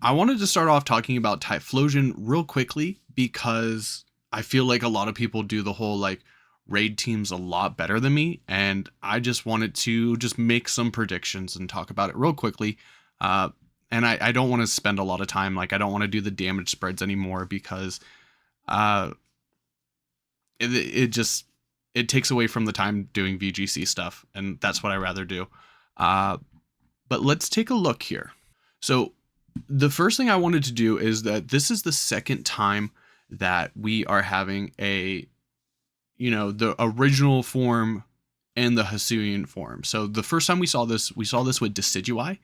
I wanted to start off talking about Typhlosion real quickly because I feel like a lot of people do the whole like raid teams a lot better than me, and I just wanted to just make some predictions and talk about it real quickly. Uh, and I don't want to spend a lot of time, like I don't want to do the damage spreads anymore because uh, it just it takes away from the time doing VGC stuff, and that's what I rather do. Uh, but let's take a look here. So the first thing I wanted to do is that this is the second time that we are having the original form and the Hisuian form. So the first time we saw this with Decidueye.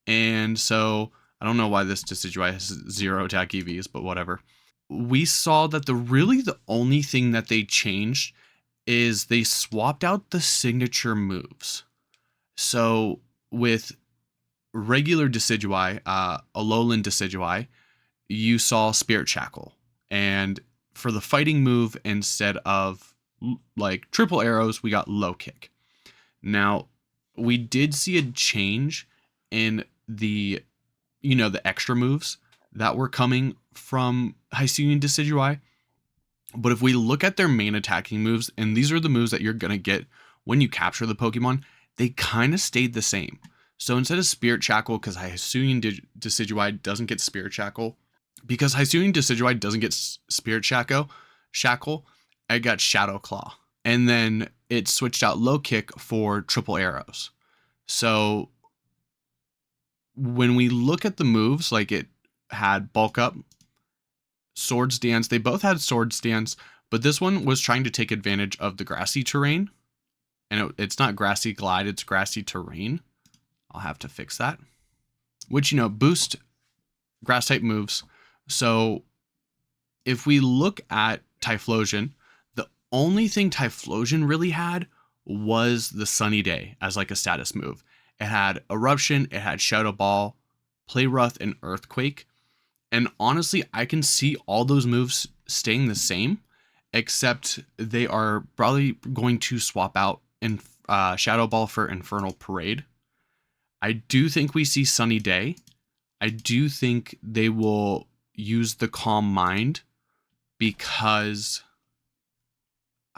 And so I don't know why this Decidueye has 0 attack EVs, but whatever. We saw that the only thing that they changed is they swapped out the signature moves. So with regular Decidueye, Alolan Decidueye, you saw Spirit Shackle. And for the fighting move, instead of like triple arrows, we got low kick. Now, we did see a change in the extra moves that were coming from Hisuian Decidueye. But if we look at their main attacking moves, and these are the moves that you're going to get when you capture the Pokemon, they kind of stayed the same. So instead of Spirit Shackle, because Hisuian Decidueye doesn't get Spirit Shackle, I got Shadow Claw. And then it switched out Low Kick for triple arrows. So when we look at the moves, like it had Bulk Up, Swords Dance. They both had Swords Dance, but this one was trying to take advantage of the grassy terrain. And it's not Grassy Glide, it's Grassy Terrain. I'll have to fix that. Which, boost grass type moves. So if we look at Typhlosion, the only thing Typhlosion really had was the Sunny Day as like a status move. It had Eruption, it had Shadow Ball, Play Rough, and Earthquake. And honestly, I can see all those moves staying the same, except they are probably going to swap out in Shadow Ball for Infernal Parade. I do think we see Sunny Day. I do think they will use the Calm Mind because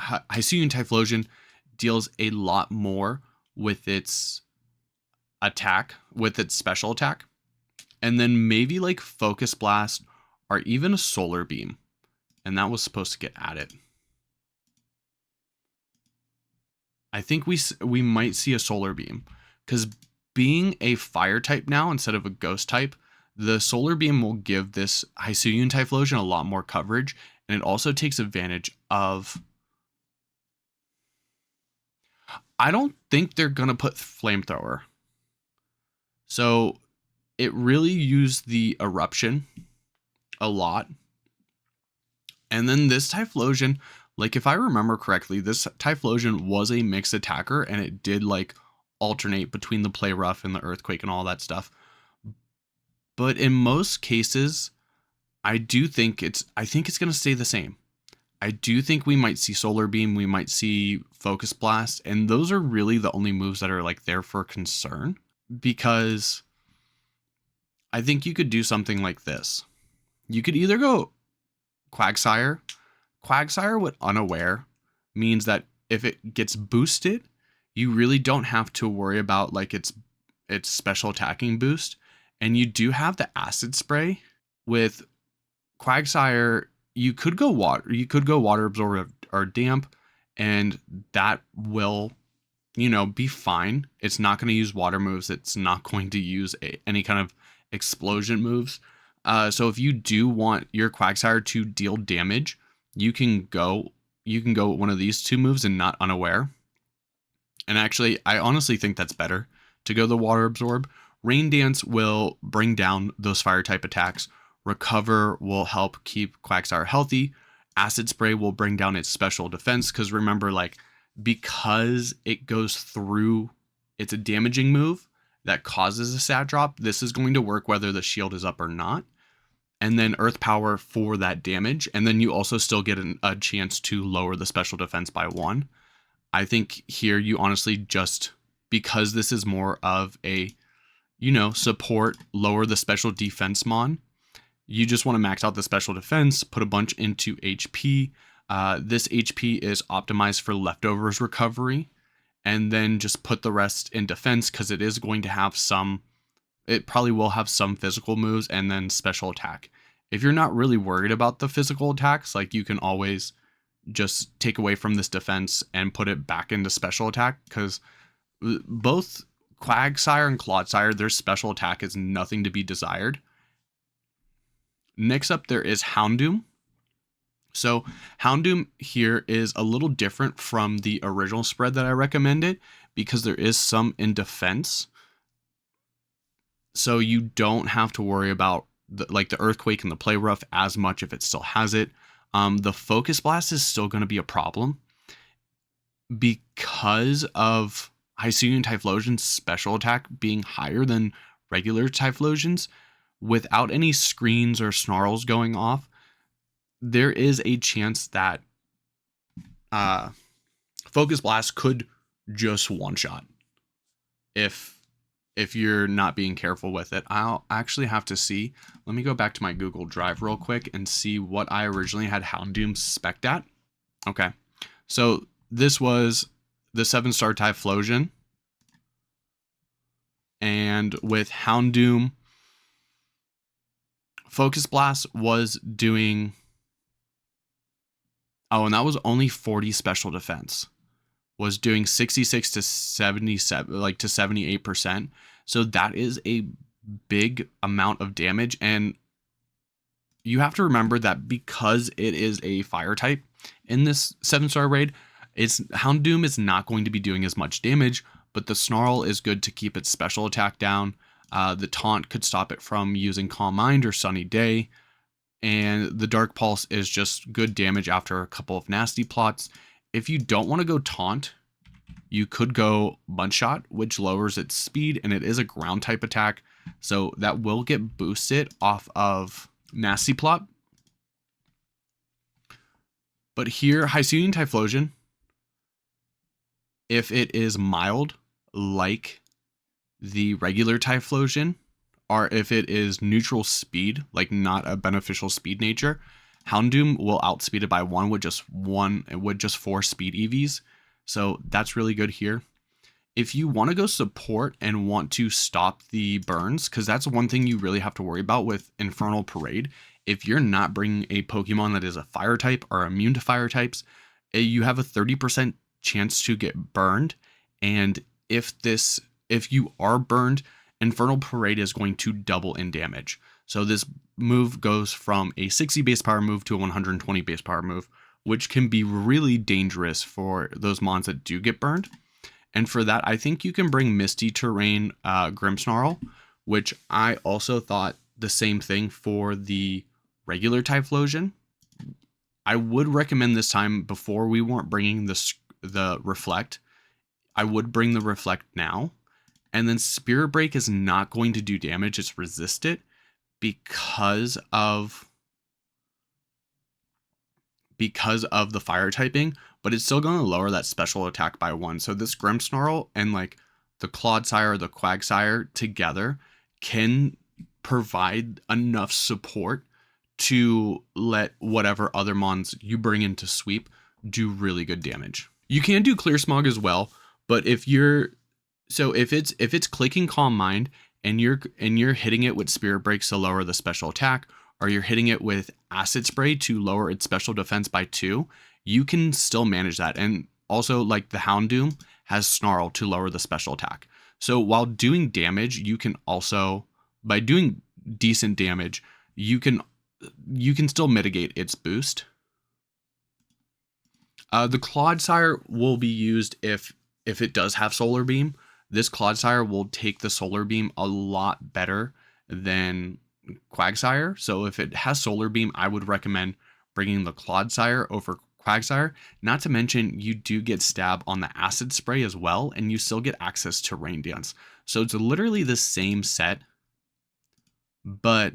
Hisuian Typhlosion deals a lot more with its attack, with its special attack. And then maybe like Focus Blast or even a Solar Beam. And that was supposed to get added. I think we might see a Solar Beam. Because being a Fire type now instead of a Ghost type, the Solar Beam will give this Hisuian Typhlosion a lot more coverage. And it also takes advantage of... I don't think they're going to put Flamethrower. So it really used the Eruption a lot. And then this Typhlosion, like if I remember correctly, this Typhlosion was a mixed attacker and it did like alternate between the Play Rough and the Earthquake and all that stuff. But in most cases, I think it's going to stay the same. I do think we might see Solar Beam, we might see Focus Blast, and those are really the only moves that are like there for concern, because I think you could do something like this. You could either go Quagsire. Quagsire with Unaware means that if it gets boosted, you really don't have to worry about like its special attacking boost. And you do have the Acid Spray. With Quagsire, you could go Water Absorb or Damp, and that will, be fine. It's not going to use water moves. It's not going to use any kind of explosion moves. So if you do want your Quagsire to deal damage, you can go with one of these two moves and not Unaware. And actually, I honestly think that's better to go the Water Absorb. Rain Dance will bring down those Fire type attacks. Recover will help keep Quagsire healthy. Acid Spray will bring down its special defense, because remember, like, because it goes through, it's a damaging move that causes a stat drop. This is going to work whether the shield is up or not. And then Earth Power for that damage. And then you also still get a chance to lower the special defense by 1. I think here you honestly just, because this is more of a, support, lower the special defense mon. You just want to max out the special defense, put a bunch into HP. This HP is optimized for leftovers recovery, and then just put the rest in defense because it is going to have it probably will have some physical moves and then special attack. If you're not really worried about the physical attacks, like you can always just take away from this defense and put it back into special attack, because both Quagsire and Clodsire, their special attack is nothing to be desired. Next up, there is Houndoom. So Houndoom here is a little different from the original spread that I recommended because there is some in defense. So you don't have to worry about the Earthquake and the Play Rough as much if it still has it. The Focus Blast is still going to be a problem because of Hisuian Typhlosion's special attack being higher than regular Typhlosions. Without any screens or snarls going off, there is a chance that Focus Blast could just one-shot if you're not being careful with it. I'll actually have to see. Let me go back to my Google Drive real quick and see what I originally had Houndoom spec'd at. Okay, so this was the 7-star Typhlosion, and with Houndoom, Focus Blast was doing... Oh, and that was only 40 special defense. Was doing 66 to 77, like to 78%. So that is a big amount of damage. And you have to remember that because it is a fire type in this 7-star raid, Houndoom is not going to be doing as much damage, but the Snarl is good to keep its special attack down. The Taunt could stop it from using Calm Mind or Sunny Day. And the Dark Pulse is just good damage after a couple of nasty plots. If you don't want to go Taunt, you could go Mudshot, which lowers its speed, and it is a ground type attack. So that will get boosted off of Nasty Plot. But here, Hisuian Typhlosion, if it is mild, like the regular Typhlosion, or if it is neutral speed, like not a beneficial speed nature, Houndoom will outspeed it by 1 with just 4 speed EVs. So that's really good here. If you want to go support and want to stop the burns, because that's one thing you really have to worry about with Infernal Parade. If you're not bringing a Pokemon that is a fire type or immune to fire types, you have a 30% chance to get burned. And if you are burned, Infernal Parade is going to double in damage. So this move goes from a 60 base power move to a 120 base power move, which can be really dangerous for those mons that do get burned. And for that, I think you can bring Misty Terrain Grimmsnarl, which I also thought the same thing for the regular Typhlosion. I would recommend this time, before we weren't bringing the Reflect, I would bring the Reflect now. And then Spirit Break is not going to do damage, it's resist it because of the fire typing, but it's still going to lower that special attack by 1. So this Grimmsnarl and like the Clodsire or the Quagsire together can provide enough support to let whatever other mons you bring into sweep do really good damage. You can do Clear Smog as well, but if it's clicking Calm Mind and you're hitting it with Spirit Breaks to lower the special attack, or you're hitting it with Acid Spray to lower its special defense by 2, you can still manage that. And also, like, the Houndoom has Snarl to lower the special attack. So while doing damage, you can also, by doing decent damage, you can still mitigate its boost. The Clodsire will be used if it does have Solar Beam. This Clodsire will take the Solar Beam a lot better than Quagsire. So if it has Solar Beam, I would recommend bringing the Clodsire over Quagsire. Not to mention, you do get Stab on the Acid Spray as well, and you still get access to Rain Dance. So it's literally the same set, but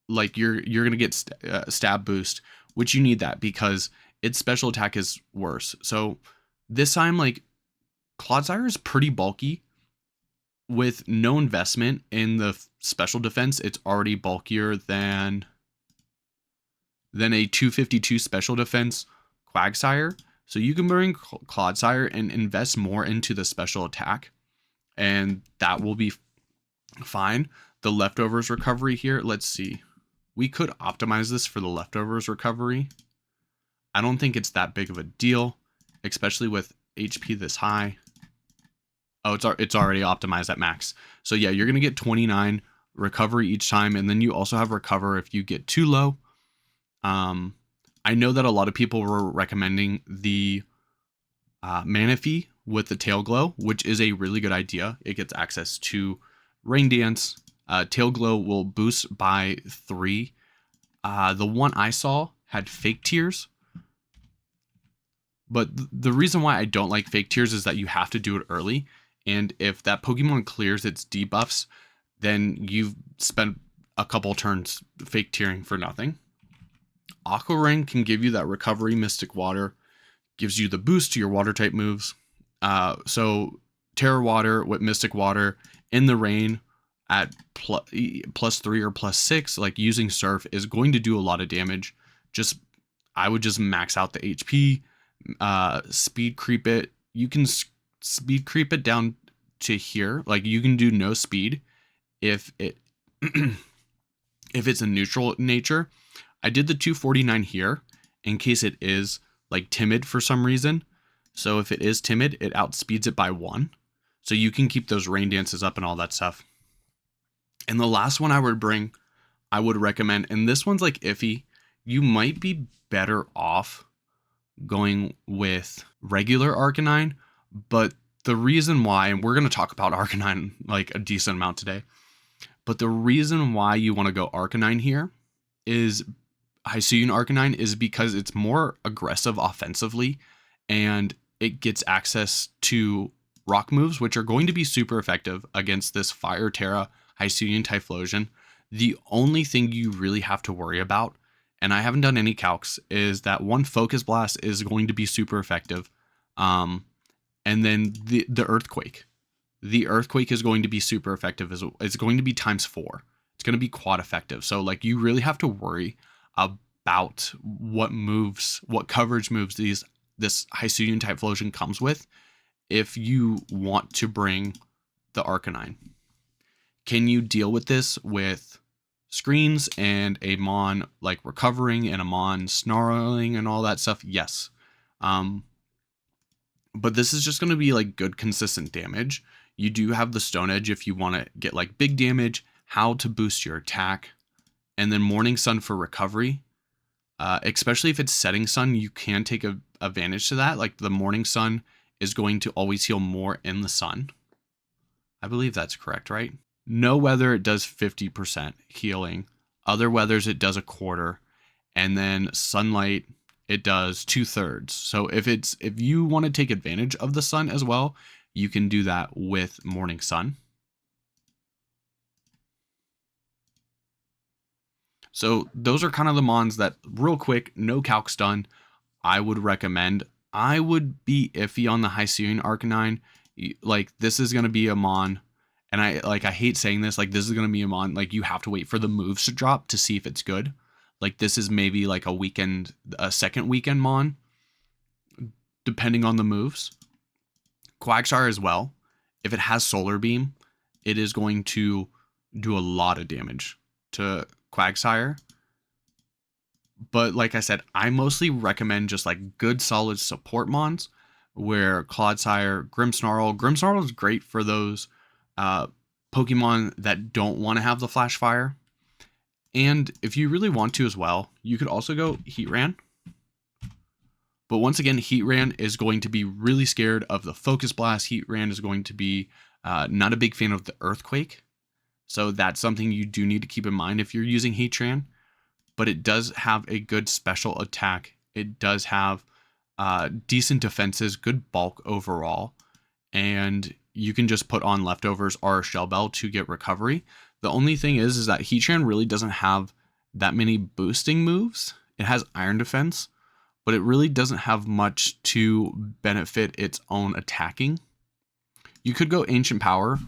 like you're gonna get Stab boost, which you need that because its special attack is worse. So this time, like, Clodsire is pretty bulky, with no investment in the special defense, it's already bulkier than a 252 special defense Quagsire. So you can bring Clodsire and invest more into the special attack, and that will be fine. The leftovers recovery here, let's see. We could optimize this for the leftovers recovery. I don't think it's that big of a deal, especially with HP this high. Oh, it's already optimized at max. So yeah, you're going to get 29 recovery each time, and then you also have recover if you get too low. I know that a lot of people were recommending the Manaphy with the Tail Glow, which is a really good idea. It gets access to Rain Dance. Tail Glow will boost by 3. The one I saw had Fake Tears. But the reason why I don't like Fake Tears is that you have to do it early. And if that Pokemon clears its debuffs, then you've spent a couple turns Fake Tearing for nothing. Aqua Ring can give you that recovery. Mystic Water gives you the boost to your water type moves. So Terra Water with Mystic Water in the rain at +3 or +6, like using Surf, is going to do a lot of damage. I would just max out the HP, speed creep it. You can speed creep it down to here. Like you can do no speed if it if it's a neutral nature. I did the 249 here in case it is like timid for some reason. So if it is timid, it outspeeds it by 1. So you can keep those rain dances up and all that stuff. And the last one I would recommend, and this one's like iffy, you might be better off going with regular Arcanine, but the reason why, and we're going to talk about Arcanine like a decent amount today, but the reason why you want to go Arcanine here is Hisuian Arcanine is because it's more aggressive offensively, and it gets access to rock moves, which are going to be super effective against this Fire Terra Hisuian Typhlosion. The only thing you really have to worry about, and I haven't done any calcs, is that one Focus Blast is going to be super effective. And then the Earthquake. The Earthquake is going to be super effective. It's going to be ×4. It's going to be quad effective. So like you really have to worry about what coverage moves this Hisuian Typhlosion comes with if you want to bring the Arcanine. Can you deal with this with screens and a Mon like recovering and a Mon snarling and all that stuff? Yes. But this is just going to be like good consistent damage. You do have the Stone Edge if you want to get like big damage, how to boost your attack, and then Morning Sun for recovery. Especially if it's Setting Sun, you can take advantage to that. Like the Morning Sun is going to always heal more in the sun. I believe that's correct, right? No weather, it does 50% healing. Other weathers, it does 1/4. And then sunlight, it does 2/3. So if you want to take advantage of the sun as well, you can do that with Morning Sun. So those are kind of the Mons that, real quick, no calcs done, I would recommend. I would be iffy on the Hisuian Arcanine. Like this is going to be a Mon, and I hate saying this, like this is going to be a Mon, like you have to wait for the moves to drop to see if it's good. Like this is maybe like a second weekend Mon, depending on the moves. Quagsire as well. If it has Solar Beam, it is going to do a lot of damage to Quagsire. But like I said, I mostly recommend just like good solid support Mons, where Clodsire, Grimmsnarl is great for those Pokemon that don't want to have the Flash Fire. And if you really want to as well, you could also go Heatran. But once again, Heatran is going to be really scared of the Focus Blast. Heatran is going to be not a big fan of the Earthquake. So that's something you do need to keep in mind if you're using Heatran. But it does have a good special attack. It does have decent defenses, good bulk overall. And you can just put on leftovers or Shell Bell to get recovery. The only thing is that Heatran really doesn't have that many boosting moves. It has Iron Defense, but it really doesn't have much to benefit its own attacking. You could go Ancient Power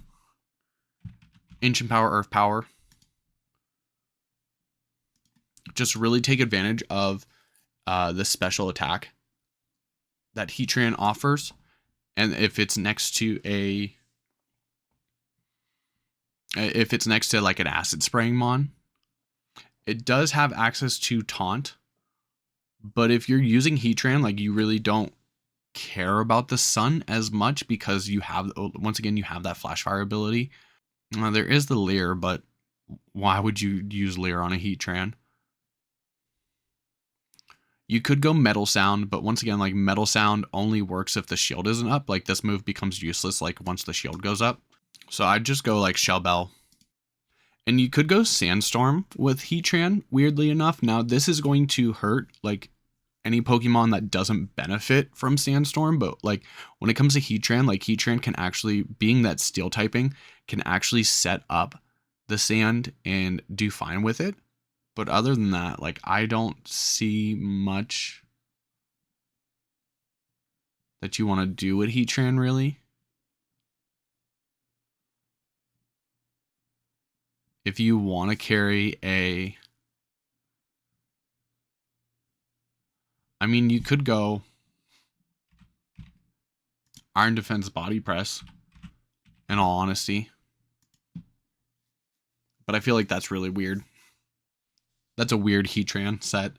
Ancient Power, Earth Power. Just really take advantage of the special attack that Heatran offers. And if it's next to like an acid spraying mon, it does have access to taunt. But if you're using Heatran, like, you really don't care about the sun as much because you have, once again, you have that flash fire ability. There is the Leer, but why would you use Leer on a Heatran? You could go Metal Sound, but once again, like, Metal Sound only works if the shield isn't up. Like, this move becomes useless like once the shield goes up. So I'd just go like Shell Bell. And you could go Sandstorm with Heatran, weirdly enough. Now, this is going to hurt like any Pokemon that doesn't benefit from Sandstorm, but like when it comes to Heatran, like, Heatran can actually, being that steel typing, can actually set up the sand and do fine with it. But other than that, like, I don't see much that you want to do with Heatran, really. If you want to carry a... I mean, you could go Iron Defense Body Press, in all honesty. But I feel like that's really weird. That's a weird Heatran set.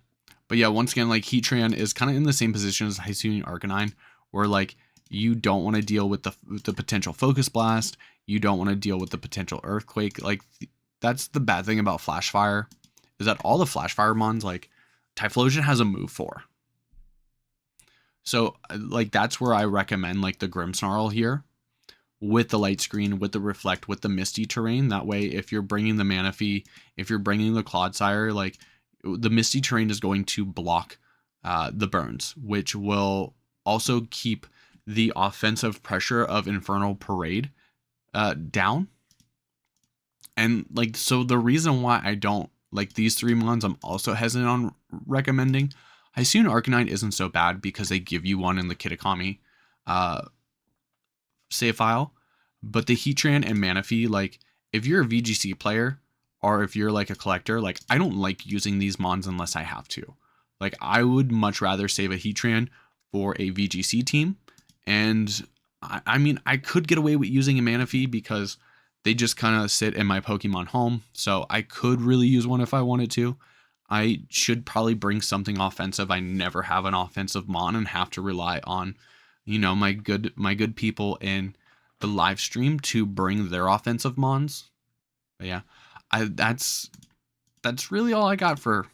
But yeah, once again, like, Heatran is kind of in the same position as Hisuian Arcanine, where like you don't want to deal with the potential Focus Blast. You don't want to deal with the potential Earthquake. Like, that's the bad thing about Flash Fire, is that all the Flash Fire mons, like, Typhlosion has a move for. So like, that's where I recommend like the Grimmsnarl here, with the Light Screen, with the Reflect, with the Misty Terrain. That way, if you're bringing the Manaphy, if you're bringing the Clodsire, like, the Misty Terrain is going to block the burns, which will also keep the offensive pressure of Infernal Parade down. And like, so the reason why I don't like these three mons, I'm also hesitant on recommending. Hisuian Arcanine isn't so bad because they give you one in the Kitakami save file. But the Heatran and Manaphy, like, if you're a VGC player, or if you're like a collector, like, I don't like using these mons unless I have to. Like, I would much rather save a Heatran for a VGC team. And I mean, I could get away with using a Manaphy because they just kind of sit in my Pokemon home. So I could really use one if I wanted to. I should probably bring something offensive. I never have an offensive mon and have to rely on, you know, my good people in the live stream to bring their offensive mons. But yeah, that's really all I got for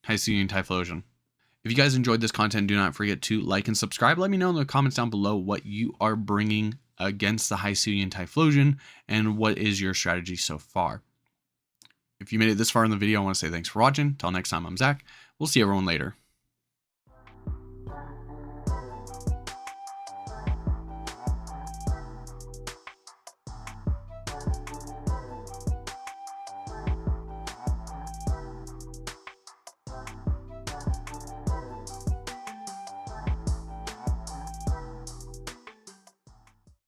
Hisuian Typhlosion. If you guys enjoyed this content, do not forget to like and subscribe. Let me know in the comments down below what you are bringing against the Hisuian Typhlosion and what is your strategy so far. If you made it this far in the video, I want to say thanks for watching. Till next time, I'm Zach. We'll see everyone later.